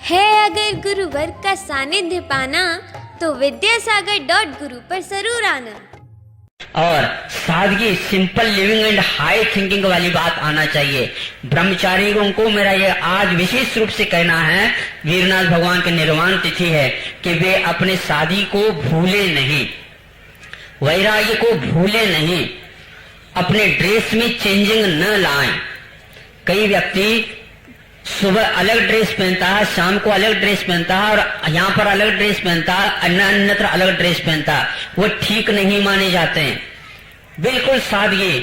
है अगर गुरुवर का सानिध्य पाना तो विद्यासागर.गुरु पर जरूर आना। और सादगी, simple living and high thinking वाली बात आना चाहिए। ब्रह्मचारियों को मेरा ये आज विशेष रूप से कहना है, वीरनाथ भगवान की निर्वाण तिथि है, कि वे अपने सादगी को भूले नहीं, वैराग्य को भूले नहीं, अपने ड्रेस में चेंजिंग न लाएं। कई व्यक्ति सुबह अलग ड्रेस पहनता है, शाम को अलग ड्रेस पहनता है, और यहाँ पर अलग ड्रेस पहनता है, अन्यत्र अलग ड्रेस पहनता है, वो ठीक नहीं माने जाते हैं। बिल्कुल सादगी,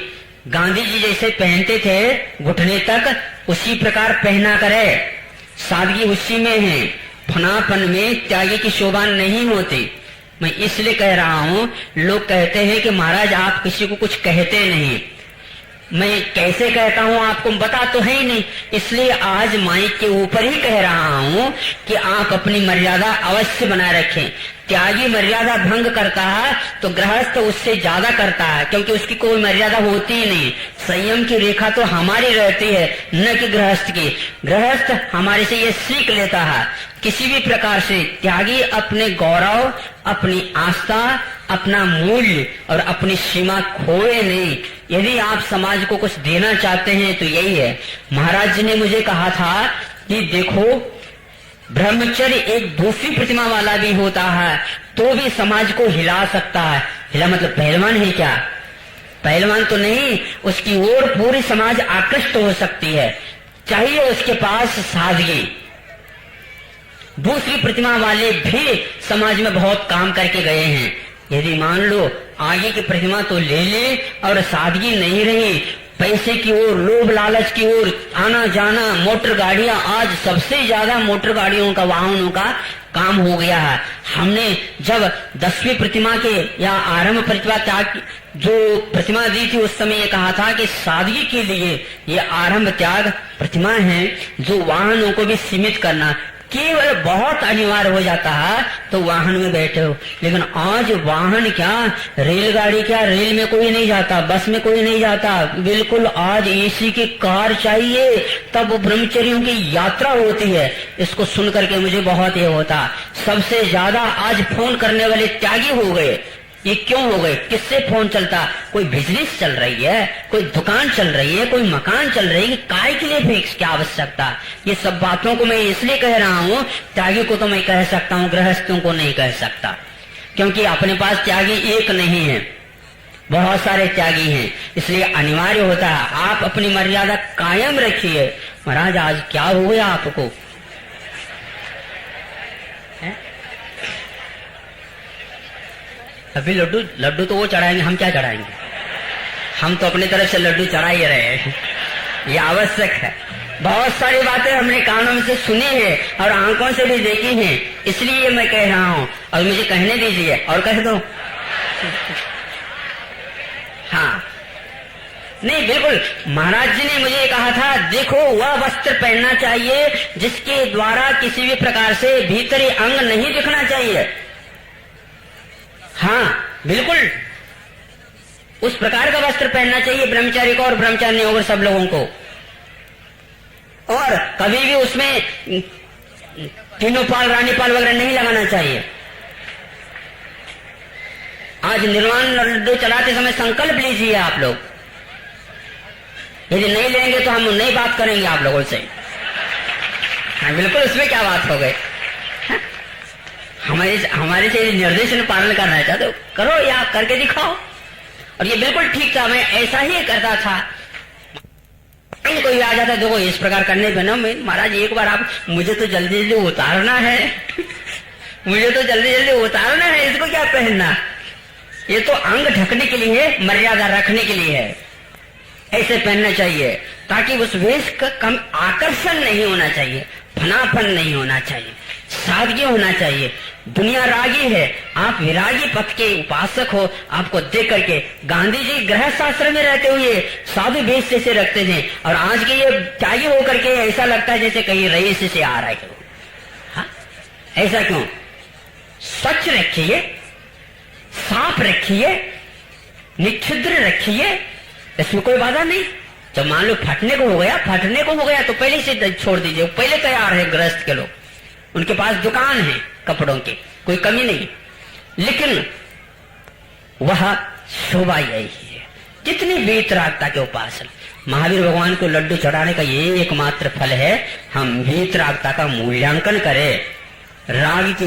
गांधी जी जैसे पहनते थे घुटने तक, उसी प्रकार पहना करे। सादगी उसी में है, फनापन में त्यागी की शोभा नहीं होती। मैं इसलिए कह रहा हूं, लोग कहते हैं कि महाराज आप किसी को कुछ कहते नहीं। मैं कैसे कहता हूं आपको बता तो है ही नहीं, इसलिए आज माइक के ऊपर ही कह रहा हूं कि आप अपनी मर्यादा अवश्य बनाए रखें। त्यागी मर्यादा भंग करता है तो गृहस्थ उससे ज्यादा करता है, क्योंकि उसकी कोई मर्यादा होती ही नहीं। संयम की रेखा तो हमारी रहती है, न कि गृहस्थ की। गृहस्थ हमारे से ये सीख लेता है किसी भी प्रकार से। त्यागी अपने गौरव, अपनी आस्था, अपना मूल्य और अपनी सीमा खोए नहीं। यदि आप समाज को कुछ देना चाहते हैं तो यही है। महाराज जी ने मुझे कहा था कि देखो, ब्रह्मचर्य एक दूसरी प्रतिमा वाला भी होता है तो भी समाज को हिला सकता है। हिला मतलब पहलवान है क्या? पहलवान तो नहीं, उसकी ओर पूरी समाज आकृष्ट हो सकती है। चाहिए उसके पास सादगी। दूसरी प्रतिमा वाले भी समाज में बहुत काम करके गए हैं। यदि मान लो आगे की प्रतिमा तो ले ले और सादगी नहीं रही, पैसे की ओर, लोभ लालच की ओर आना जाना, मोटर गाड़ियां, आज सबसे ज्यादा मोटर गाड़ियों का, वाहनों का काम हो गया है। हमने जब 10वीं प्रतिमा के या आरंभ प्रतिमा त्याग जो प्रतिमा दी थी, उस समय ये कहा था कि सादगी के लिए ये आरंभ त्याग प्रतिमा है, जो वाहनों को भी सीमित करना केवल बहुत अनिवार्य हो जाता है तो वाहन में बैठे हो। लेकिन आज वाहन क्या, रेलगाड़ी क्या, रेल में कोई नहीं जाता, बस में कोई नहीं जाता, बिल्कुल आज एसी की कार चाहिए तब ब्रह्मचर्यों की यात्रा होती है। इसको सुन करके मुझे बहुत ये होता। सबसे ज्यादा आज फोन करने वाले त्यागी हो गए। ये क्यों हो गए? किससे फोन चलता? कोई बिजनेस चल रही है, कोई दुकान चल रही है, कोई मकान चल रही है, काय के लिए फिक्स क्या आवश्यकता? ये सब बातों को मैं इसलिए कह रहा हूँ, त्यागी को तो मैं कह सकता हूँ, गृहस्थों को नहीं कह सकता, क्योंकि अपने पास त्यागी एक नहीं है, बहुत सारे त्यागी हैं। इसलिए अनिवार्य होता है आप अपनी मर्यादा कायम रखिए। महाराज आज क्या हो गया आपको? अभी लड्डू तो वो चढ़ाएंगे, हम क्या चढ़ाएंगे? हम तो अपनी तरफ से लड्डू चढ़ा ही रहे हैं। ये आवश्यक है। बहुत सारी बातें हमने कानों में से सुनी है और आंखों से भी देखी हैं, इसलिए मैं कह रहा हूं। और मुझे कहने दीजिए और कह दो। हाँ, नहीं, बिल्कुल महाराज जी ने मुझे कहा था, देखो वह वस्त्र पहनना चाहिए जिसके द्वारा किसी भी प्रकार से भीतरी अंग नहीं दिखना चाहिए। हाँ, बिल्कुल उस प्रकार का वस्त्र पहनना चाहिए ब्रह्मचारी को और ब्रह्मचारी और सब लोगों को। और कभी भी उसमें तीनों पाल, रानी पाल वगैरह नहीं लगाना चाहिए। आज निर्वाण लड्डू चलाते समय संकल्प लीजिए आप लोग। यदि नहीं लेंगे तो हम नई बात करेंगे आप लोगों से। हाँ, बिल्कुल, उसमें क्या बात हो गई? हमारे से निर्देशन पालन करना चाहते हो, करो या करके दिखाओ। और ये बिल्कुल ठीक था, मैं ऐसा ही करता था। कोई आ जाता, देखो इस प्रकार करने पे ना, महाराज एक बार आप, मुझे तो जल्दी जल्दी उतारना है मुझे तो जल्दी जल्दी उतारना है, इसको क्या पहनना? ये तो अंग ढकने के लिए है, मर्यादा रखने के लिए है। ऐसे पहनना चाहिए ताकि उस वेश का कम आकर्षण नहीं होना चाहिए, फनापन नहीं होना चाहिए, सादगी होना चाहिए। दुनिया रागी है, आप विरागी पथ के उपासक हो। आपको देख करके गांधी जी गृह शास्त्र में रहते हुए साधु वेश जैसे रखते थे, और आज के ये त्यागी होकर के ऐसा लगता है जैसे कहीं रईस से आ रहा है। हाँ, ऐसा क्यों? स्वच्छ रखिए, साफ रखिए, निच्छिद्र रखिए, इसमें कोई बाधा नहीं। जब मान लो फटने को हो गया तो पहले से छोड़ दीजिए, पहले तैयार है गृहस्थ के लोग। उनके पास दुकान है कपड़ों की, कोई कमी नहीं, लेकिन वह शोभा यही है। जितनी वीतरागता के उपासना, महावीर भगवान को लड्डू चढ़ाने का ये एकमात्र फल है, हम वीतरागता का मूल्यांकन करें, राग की